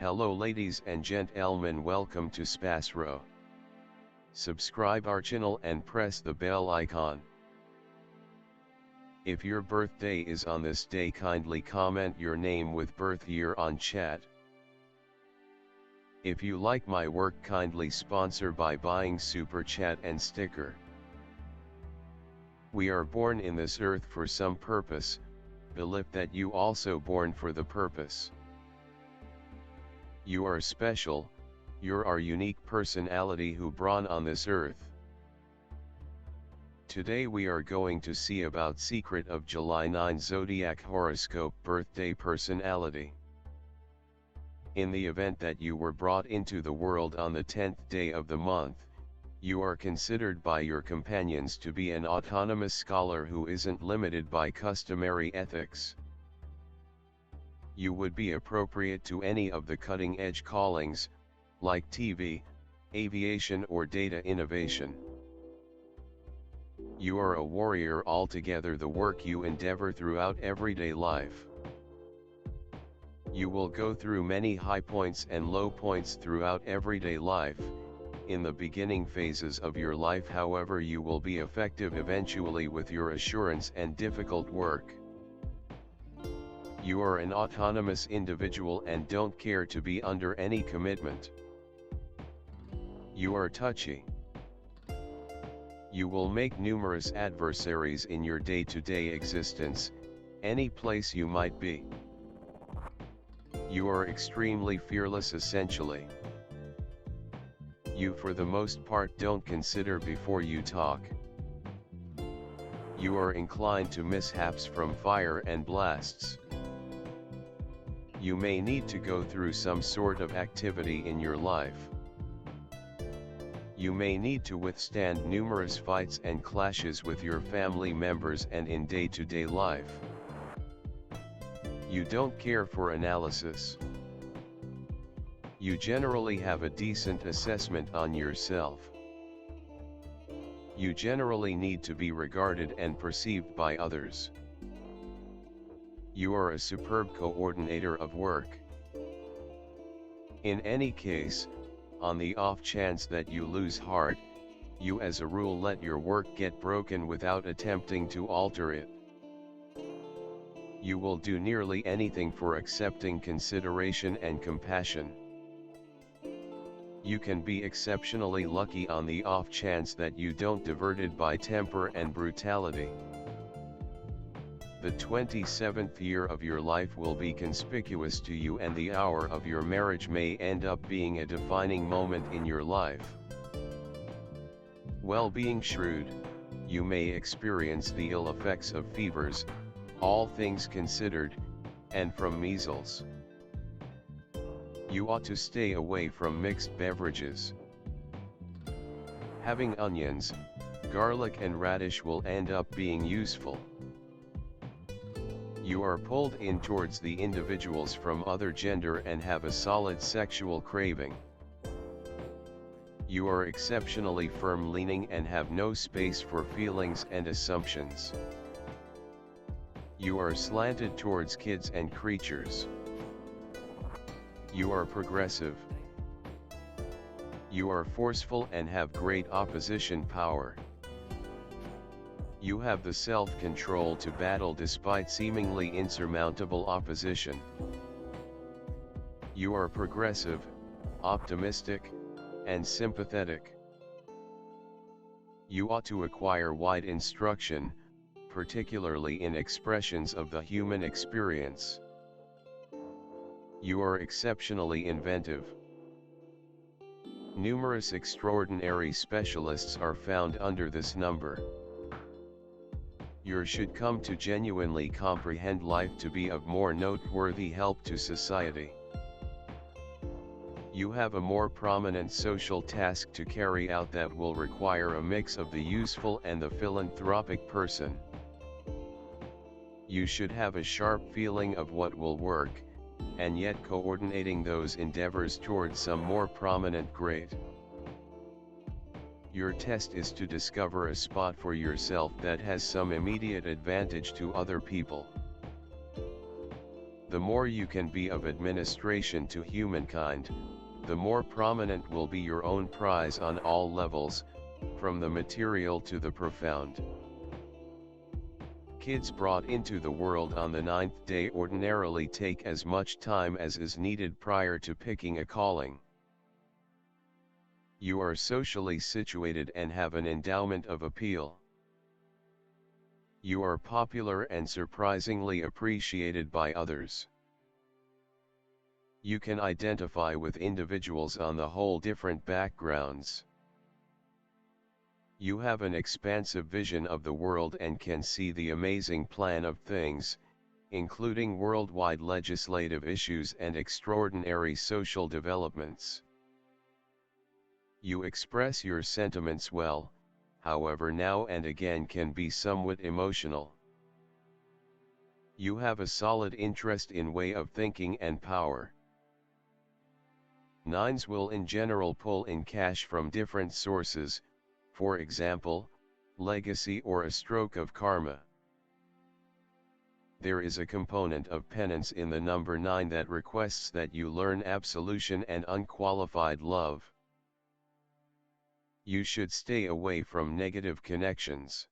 Hello ladies and gentlemen, welcome to SPASRO. Subscribe our channel and press the bell icon. If your birthday is on this day, kindly comment your name with birth year on chat. If you like my work, kindly sponsor by buying super chat and sticker. We are born in this earth for some purpose, believe that you also born for the purpose. You are special, you're our unique personality who born on this earth. Today we are going to see about secret of July 9 Zodiac horoscope birthday personality. In the event that you were brought into the world on the 10th day of the month, you are considered by your companions to be an autonomous scholar who isn't limited by customary ethics. You would be appropriate to any of the cutting-edge callings, like TV, aviation or data innovation. You are a warrior altogether, the work you endeavor throughout everyday life. You will go through many high points and low points throughout everyday life. In the beginning phases of your life, however, you will be effective eventually with your assurance and difficult work. You are an autonomous individual and don't care to be under any commitment. You are touchy. You will make numerous adversaries in your day-to-day existence, any place you might be. You are extremely fearless essentially. You for the most part don't consider before you talk. You are inclined to mishaps from fire and blasts. You may need to go through some sort of activity in your life. You may need to withstand numerous fights and clashes with your family members and in day-to-day life. You don't care for analysis. You generally have a decent assessment on yourself. You generally need to be regarded and perceived by others. You are a superb coordinator of work. In any case, on the off chance that you lose heart, you as a rule let your work get broken without attempting to alter it. You will do nearly anything for accepting consideration and compassion. You can be exceptionally lucky on the off chance that you don't diverted by temper and brutality. The 27th year of your life will be conspicuous to you, and the hour of your marriage may end up being a defining moment in your life. Well, being shrewd, you may experience the ill effects of fevers, all things considered, and from measles. You ought to stay away from mixed beverages. Having onions, garlic and radish will end up being useful. You are pulled in towards the individuals from other gender and have a solid sexual craving. You are exceptionally firm-leaning and have no space for feelings and assumptions. You are slanted towards kids and creatures. You are progressive. You are forceful and have great opposition power. You have the self-control to battle despite seemingly insurmountable opposition. You are progressive, optimistic, and sympathetic. You ought to acquire wide instruction, particularly in expressions of the human experience. You are exceptionally inventive. Numerous extraordinary specialists are found under this number. You should come to genuinely comprehend life to be of more noteworthy help to society. You have a more prominent social task to carry out that will require a mix of the useful and the philanthropic person. You should have a sharp feeling of what will work, and yet coordinating those endeavors towards some more prominent grade. Your test is to discover a spot for yourself that has some immediate advantage to other people. The more you can be of administration to humankind, the more prominent will be your own prize on all levels, from the material to the profound. Kids brought into the world on the 9th day ordinarily take as much time as is needed prior to picking a calling. You are socially situated and have an endowment of appeal. You are popular and surprisingly appreciated by others. You can identify with individuals on the whole different backgrounds. You have an expansive vision of the world and can see the amazing plan of things, including worldwide legislative issues and extraordinary social developments. You express your sentiments well, however now and again can be somewhat emotional. You have a solid interest in way of thinking and power. Nines will in general pull in cash from different sources, for example, legacy or a stroke of karma. There is a component of penance in the number 9 that requests that you learn absolution and unqualified love. You should stay away from negative connections.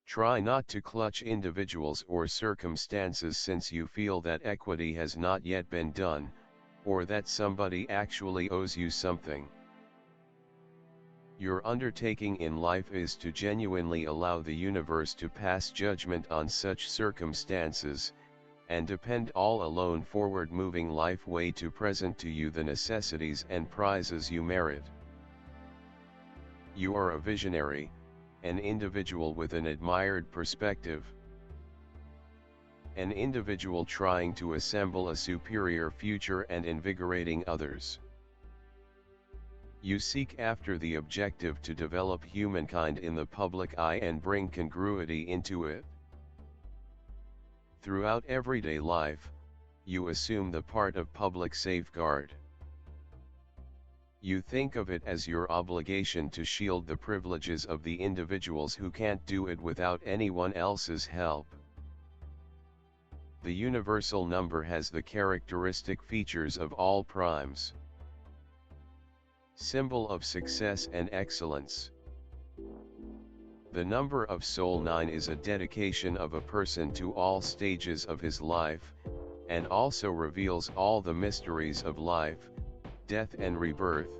Try not to clutch individuals or circumstances since you feel that equity has not yet been done, or that somebody actually owes you something. Your undertaking in life is to genuinely allow the universe to pass judgment on such circumstances, and depend all alone forward moving life way to present to you the necessities and prizes you merit. You are a visionary, an individual with an admired perspective. An individual trying to assemble a superior future and invigorating others. You seek after the objective to develop humankind in the public eye and bring congruity into it. Throughout everyday life, you assume the part of public safeguard. You think of it as your obligation to shield the privileges of the individuals who can't do it without anyone else's help. The universal number has the characteristic features of all primes. Symbol of success and excellence. The number of Soul 9 is a dedication of a person to all stages of his life, and also reveals all the mysteries of life, death and rebirth.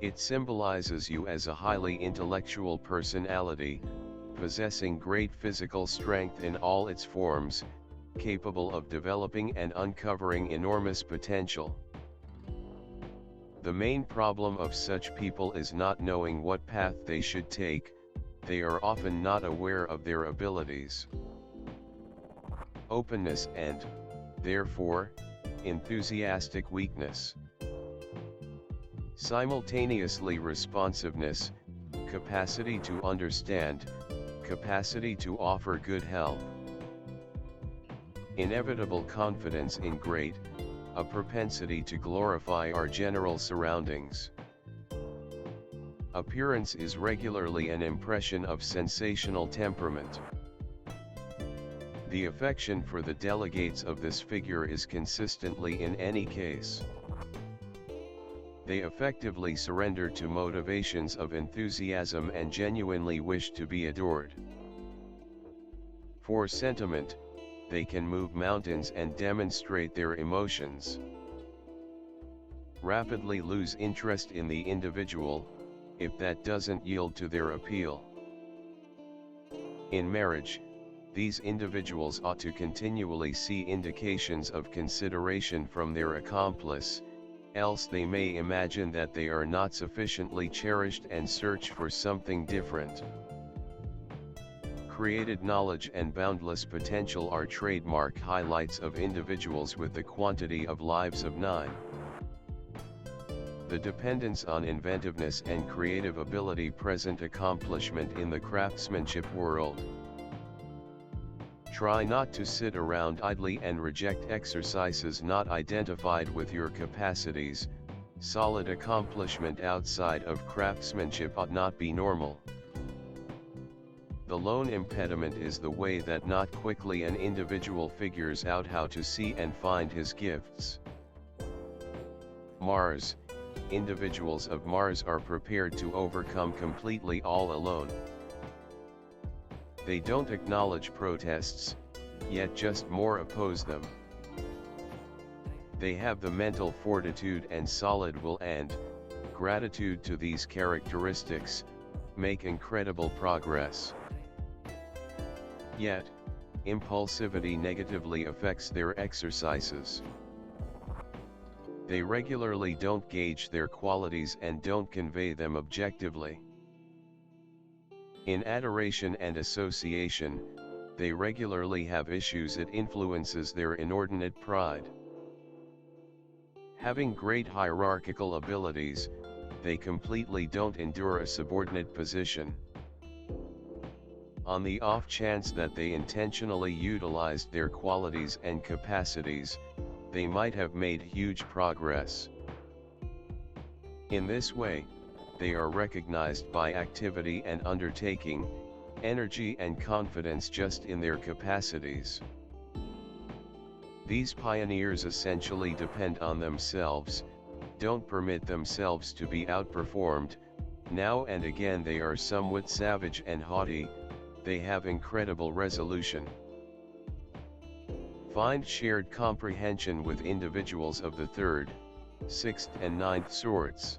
It symbolizes you as a highly intellectual personality, possessing great physical strength in all its forms, capable of developing and uncovering enormous potential. The main problem of such people is not knowing what path they should take. They are often not aware of their abilities. Openness and, therefore, enthusiastic weakness. Simultaneously responsiveness, capacity to understand, capacity to offer good help. Inevitable confidence in great, a propensity to glorify our general surroundings. Appearance is regularly an impression of sensational temperament. The affection for the delegates of this figure is consistently in any case. They effectively surrender to motivations of enthusiasm and genuinely wish to be adored. For sentiment, they can move mountains and demonstrate their emotions. Rapidly lose interest in the individual, if that doesn't yield to their appeal. In marriage, these individuals ought to continually see indications of consideration from their accomplice, else they may imagine that they are not sufficiently cherished and search for something different. Created knowledge and boundless potential are trademark highlights of individuals with the quantity of lives of 9. The dependence on inventiveness and creative ability present accomplishment in the craftsmanship world. Try not to sit around idly and reject exercises not identified with your capacities. Solid accomplishment outside of craftsmanship ought not be normal. The lone impediment is the way that not quickly an individual figures out how to see and find his gifts. Mars, individuals of Mars are prepared to overcome completely all alone. They don't acknowledge protests, yet just more oppose them. They have the mental fortitude and solid will and, gratitude to these characteristics, make incredible progress. Yet, impulsivity negatively affects their exercises. They regularly don't gauge their qualities and don't convey them objectively. In adoration and association, they regularly have issues. It influences their inordinate pride. Having great hierarchical abilities, they completely don't endure a subordinate position. On the off chance that they intentionally utilized their qualities and capacities, they might have made huge progress. In this way, they are recognized by activity and undertaking, energy and confidence just in their capacities. These pioneers essentially depend on themselves, don't permit themselves to be outperformed. Now and again they are somewhat savage and haughty, they have incredible resolution. Find shared comprehension with individuals of the 3rd, 6th and 9th sorts.